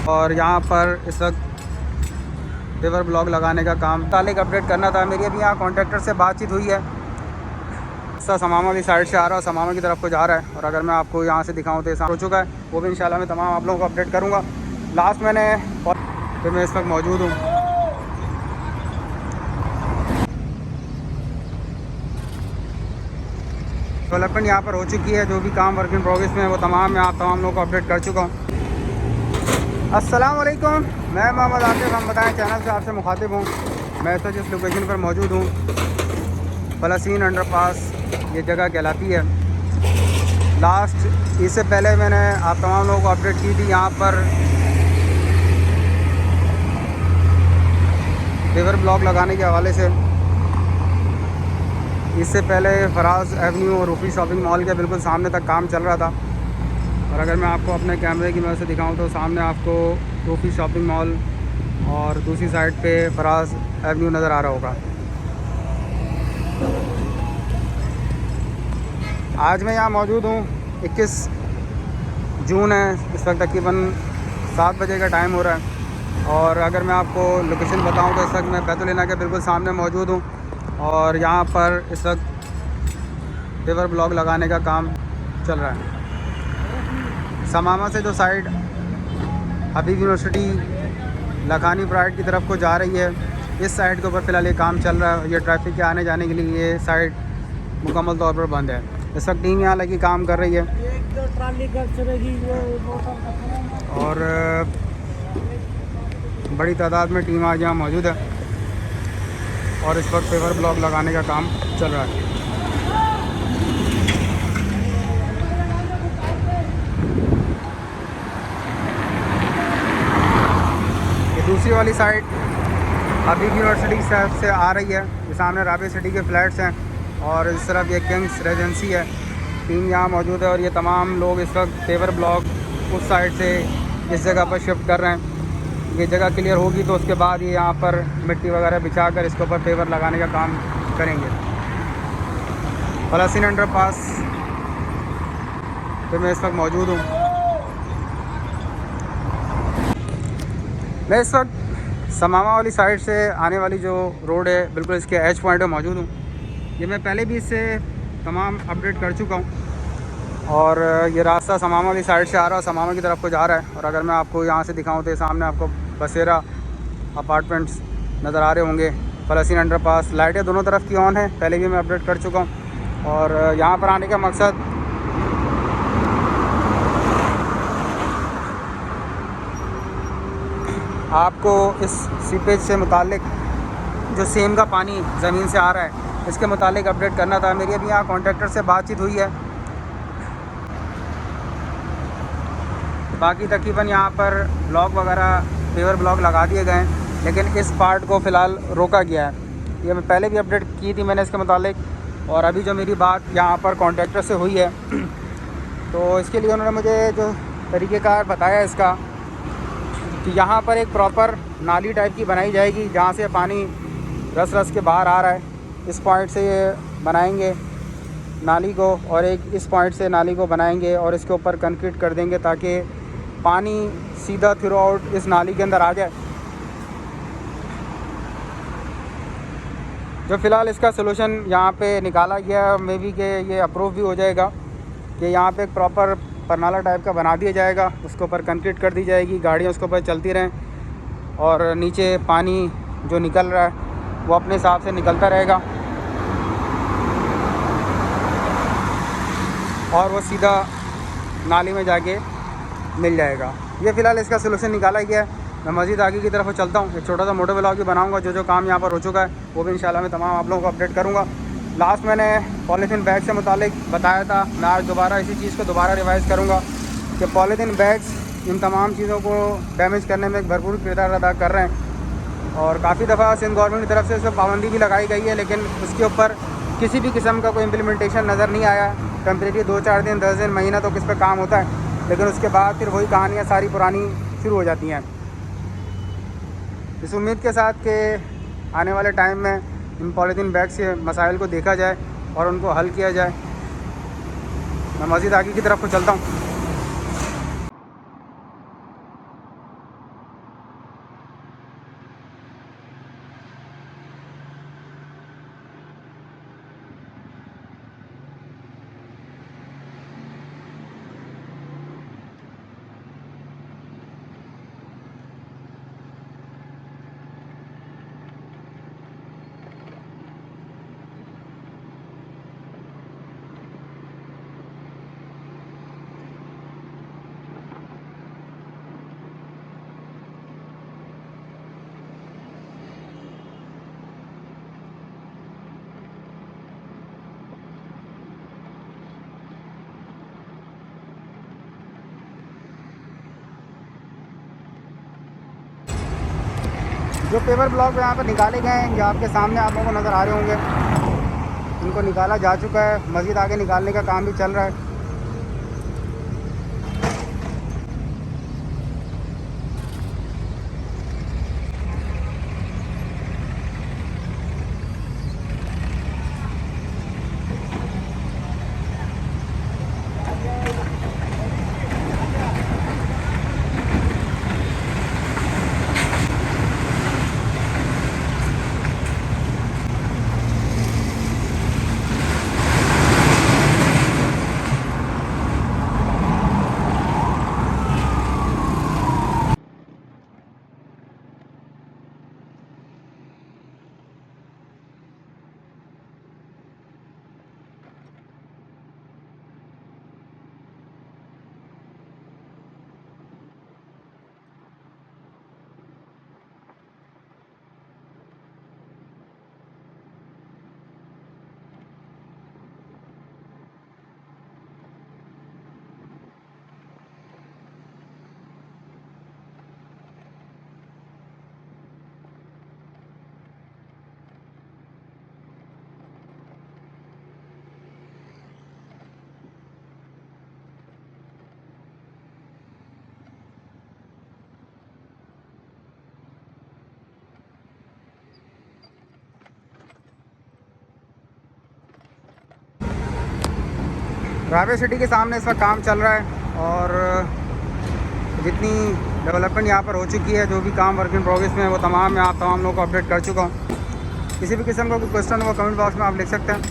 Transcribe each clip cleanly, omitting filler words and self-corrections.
और यहाँ पर इस वक्त पेवर ब्लॉक लगाने का काम तालिक अपडेट करना था। मेरी अभी यहाँ कॉन्ट्रैक्टर से बातचीत हुई है। समामा वाली साइड से आ रहा है और समामा की तरफ को जा रहा है। और अगर मैं आपको यहाँ से दिखाऊँ तो ऐसा हो चुका है, वो भी इंशाल्लाह मैं तमाम आप लोगों को अपडेट करूँगा। लास्ट मैंने तो मैं इस वक्त मौजूद हूँ। डेवलपमेंट यहाँ पर हो चुकी है, जो भी काम वर्क इन प्रोग्रेस में है वो तमाम मैं आप तमाम लोगों को अपडेट कर चुका हूँ। अस्सलाम वालेकुम, मैं मोहम्मद आसिफ, हम बताएं चैनल से आपसे मुखातिब हूँ। मैं तो जिस लोकेशन पर मौजूद हूँ, फलस्तीन अंडरपास ये जगह कहलाती है। लास्ट इससे पहले मैंने आप तमाम लोगों को अपडेट की थी यहाँ पर पेवर ब्लॉक लगाने के हवाले से। इससे पहले फराज एवेन्यू और रूफी शॉपिंग मॉल के बिल्कुल सामने तक काम चल रहा था। और अगर मैं आपको अपने कैमरे की मदद से दिखाऊं तो सामने आपको रूफी शॉपिंग मॉल और दूसरी साइड पे फराज एवेन्यू नज़र आ रहा होगा। आज मैं यहाँ मौजूद हूँ, 21 जून है, इस वक्त तकरीबन 7 बजे का टाइम हो रहा है। और अगर मैं आपको लोकेशन बताऊँ तो इस वक्त मैं बैतुल के बिल्कुल सामने मौजूद हूँ और यहाँ पर इस वक्त पेवर ब्लॉक लगाने का काम चल रहा है। समामा से जो साइड हबीब यूनिवर्सिटी लखानी प्राइड की तरफ को जा रही है, इस साइड के ऊपर फ़िलहाल ये काम चल रहा है। ये ट्रैफिक के आने जाने के लिए ये साइड मुकम्मल तौर पर बंद है। इस वक्त टीम यहाँ लगी काम कर रही है और बड़ी तादाद में टीम आज यहाँ मौजूद है और इस वक्त पेवर ब्लॉक लगाने का काम चल रहा है। ये दूसरी वाली साइड हबीब यूनिवर्सिटी से आ रही है। ये सामने राबे सिटी के फ्लैट्स हैं और इस तरफ ये किंग्स रेजेंसी है। टीम यहाँ मौजूद है और ये तमाम लोग इस वक्त पेवर ब्लॉक उस साइड से इस जगह पर शिफ्ट कर रहे हैं। ये जगह क्लियर होगी तो उसके बाद ये यहाँ पर मिट्टी वगैरह बिछा कर इसके ऊपर पेवर लगाने का काम करेंगे। फलस्तीन अंडरपास पे मैं इस वक्त मौजूद हूँ। मैं इस वक्त समामा वाली साइड से आने वाली जो रोड है बिल्कुल इसके एच पॉइंट में मौजूद हूँ। ये मैं पहले भी इससे तमाम अपडेट कर चुका हूँ और ये रास्ता समामा वाली साइड से आ रहा है, समामा की तरफ को जा रहा है। और अगर मैं आपको यहाँ से दिखाऊँ तो सामने आपको बसेरा अपार्टमेंट्स नज़र आ रहे होंगे। फलस्तीन अंडरपास लाइटें दोनों तरफ की ऑन है, पहले भी मैं अपडेट कर चुका हूँ। और यहाँ पर आने का मकसद आपको इस सीपेज से मुताल्लिक जो सेम का पानी ज़मीन से आ रहा है इसके मुतालिक अपडेट करना था। मेरी अभी यहाँ कॉन्ट्रैक्टर से बातचीत हुई है। बाकी तकरीबन यहाँ पर ब्लॉक वगैरह पेवर ब्लॉक लगा दिए गए हैं, लेकिन इस पार्ट को फ़िलहाल रोका गया है। ये मैं पहले भी अपडेट की थी मैंने इसके मुतालिक। और अभी जो मेरी बात यहाँ पर कॉन्ट्रैक्टर से हुई है तो इसके लिए उन्होंने मुझे जो तरीक़ेकार बताया इसका कि यहाँ पर एक प्रॉपर नाली टाइप की बनाई जाएगी जहाँ से पानी रस रस के बाहर आ रहा है। इस पॉइंट से ये बनाएंगे नाली को और एक इस पॉइंट से नाली को बनाएंगे और इसके ऊपर कंक्रीट कर देंगे ताकि पानी सीधा थ्रू आउट इस नाली के अंदर आ जाए। जो फ़िलहाल इसका सलूशन यहाँ पे निकाला गया मे बी कि ये अप्रूव भी हो जाएगा कि यहाँ पे एक प्रॉपर परनाला टाइप का बना दिया जाएगा, उसके ऊपर कंक्रीट कर दी जाएगी, गाड़ियाँ उसके ऊपर चलती रहें और नीचे पानी जो निकल रहा है वो अपने हिसाब से निकलता रहेगा और वो सीधा नाली में जाके मिल जाएगा। ये फ़िलहाल इसका सलूशन निकाला गया है। मैं मज़ीद आगे की तरफ चलता हूँ, एक छोटा सा मोटो व्लॉग भी बनाऊँगा। जो काम यहाँ पर हो चुका है वो भी इंशाल्लाह मैं तमाम आप लोगों को अपडेट करूँगा। लास्ट मैंने पॉलीथीन बैग से मुतालिक बताया था, मैं आज दोबारा इसी चीज़ को दोबारा रिवाइज़ करूँगा कि पॉलीथीन बैग्स इन तमाम चीज़ों को डैमेज करने में एक भरपूर किरदार अदा कर रहे हैं और काफ़ी दफ़ा सिंध गवर्नमेंट की तरफ से इस पर पाबंदी भी लगाई गई है, लेकिन उसके ऊपर किसी भी किस्म का कोई इम्प्लीमेंटेशन नज़र नहीं आया। टेम्परेरी 2-4 दिन 10 दिन महीना तो किस पर काम होता है, लेकिन उसके बाद फिर वही कहानियाँ सारी पुरानी शुरू हो जाती हैं। इस उम्मीद के साथ कि आने वाले टाइम में इन पॉलीथीन बैग्स के मसाइल को देखा जाए और उनको हल किया जाए। मैं मज़ीद आगे की तरफ को चलता हूँ। जो पेपर ब्लॉक यहाँ पर निकाले गए हैं, ये आपके सामने आप लोगों को नज़र आ रहे होंगे। इनको निकाला जा चुका है, मज़ीद आगे निकालने का काम भी चल रहा है। रावे सिटी के सामने इसका काम चल रहा है और जितनी डेवलपमेंट यहाँ पर हो चुकी है, जो भी काम वर्क इन प्रोग्रेस में है, वो तमाम मैं आप तमाम लोगों को अपडेट कर चुका हूँ। किसी भी किस्म का कोई क्वेश्चन हो कमेंट बॉक्स में आप लिख सकते हैं।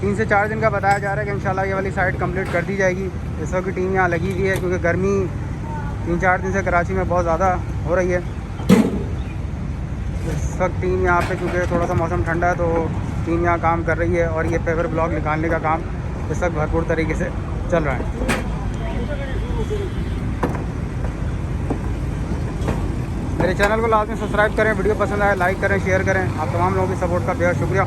3 से 4 दिन का बताया जा रहा है कि इंशाल्लाह ये वाली साइट कंप्लीट कर दी जाएगी। इस वक्त की टीम यहाँ लगी हुई है क्योंकि गर्मी 3-4 दिन से कराची में बहुत ज़्यादा हो रही है। इस वक्त टीम यहाँ पे क्योंकि थोड़ा सा मौसम ठंडा है तो टीम यहाँ काम कर रही है और ये पेपर ब्लॉक निकालने का काम इस वक्त भरपूर तरीके से चल रहा है। मेरे चैनल को लाजमी सब्सक्राइब करें, वीडियो पसंद आए लाइक करें, शेयर करें। आप तमाम लोगों की सपोर्ट का बेहद शुक्रिया।